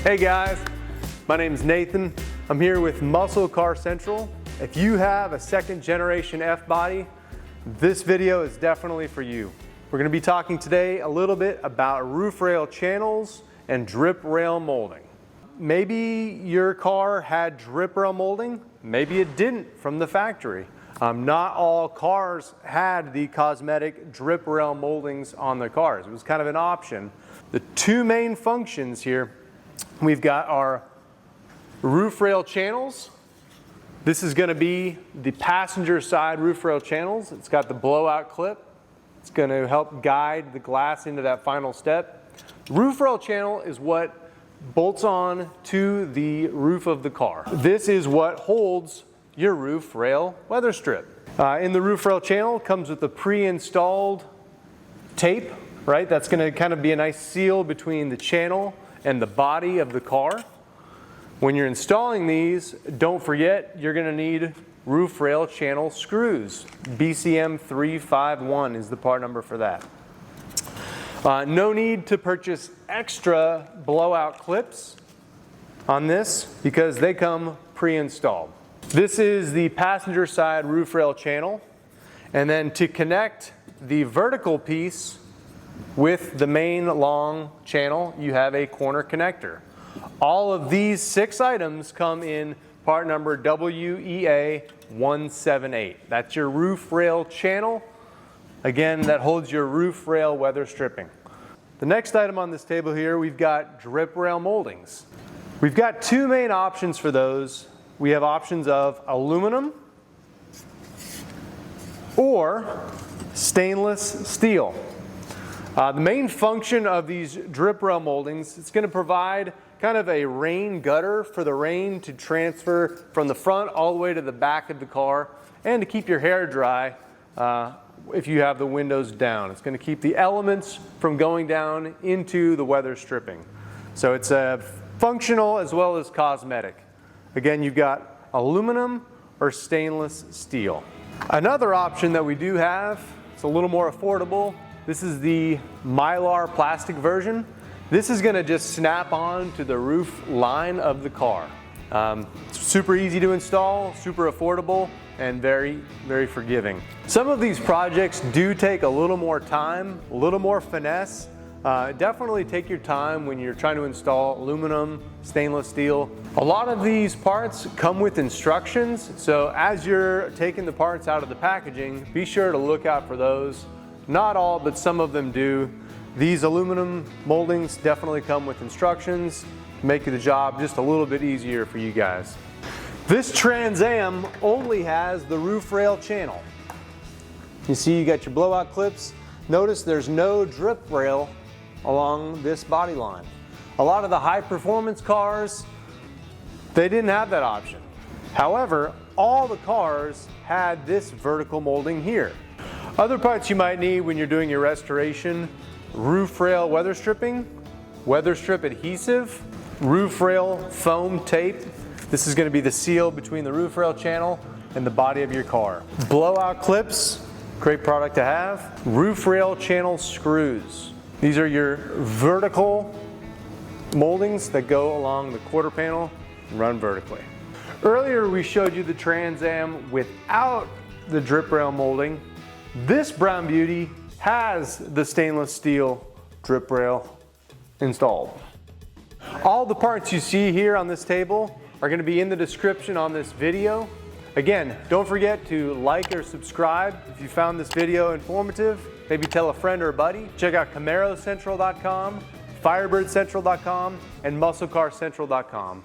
Hey guys, my name is Nathan. I'm here with Muscle Car Central. If you have a second generation F-body, this video is definitely for you. We're going to be talking today a little bit about roof rail channels and drip rail molding. Maybe your car had drip rail molding, maybe it didn't from the factory. Not all cars had the cosmetic drip rail moldings on their cars. It was kind of an option. The two main functions here, we've got our roof rail channels. This is going to be the passenger side roof rail channels. It's got the blowout clip. It's going to help guide the glass into that final step. Roof rail channel is what bolts on to the roof of the car. This is what holds your roof rail weather strip. In the roof rail channel comes with the pre-installed tape, right? That's going to kind of be a nice seal between the channel and the body of the car. When you're installing these, don't forget you're going to need roof rail channel screws. BCM 351 is the part number for that. No need to purchase extra blowout clips on this because they come pre-installed. This is the passenger side roof rail channel, and then to connect the vertical piece with the main long channel, you have a corner connector. All of these 6 items come in part number WEA 178. That's your roof rail channel. Again, that holds your roof rail weather stripping. The next item on this table here, we've got drip rail moldings. We've got 2 main options for those. We have options of aluminum or stainless steel. The main function of these drip rail moldings, it's going to provide kind of a rain gutter for the rain to transfer from the front all the way to the back of the car, and to keep your hair dry if you have the windows down. It's going to keep the elements from going down into the weather stripping. So it's functional as well as cosmetic. Again, you've got aluminum or stainless steel. Another option that we do have, it's a little more affordable. This is the Mylar plastic version. This is going to just snap on to the roof line of the car. It's super easy to install, super affordable, and very, very forgiving. Some of these projects do take a little more time, a little more finesse. Definitely take your time when you're trying to install aluminum, stainless steel. A lot of these parts come with instructions, so as you're taking the parts out of the packaging, be sure to look out for those. Not all, but some of them do. These aluminum moldings definitely come with instructions to make the job just a little bit easier for you guys. This Trans Am only has the roof rail channel. You see you got your blowout clips. Notice there's no drip rail along this body line. A lot of the high performance cars, they didn't have that option. However, all the cars had this vertical molding here. Other parts you might need when you're doing your restoration: roof rail weather stripping, weather strip adhesive, roof rail foam tape. This is going to be the seal between the roof rail channel and the body of your car. Blowout clips, great product to have. Roof rail channel screws. These are your vertical moldings that go along the quarter panel and run vertically. Earlier we showed you the Trans Am without the drip rail molding. This brown beauty has the stainless steel drip rail installed. All the parts you see here on this table are going to be in the description on this video. Again, don't forget to like or subscribe if you found this video informative. Maybe tell a friend or a buddy. Check out CamaroCentral.com, FirebirdCentral.com, and MuscleCarCentral.com.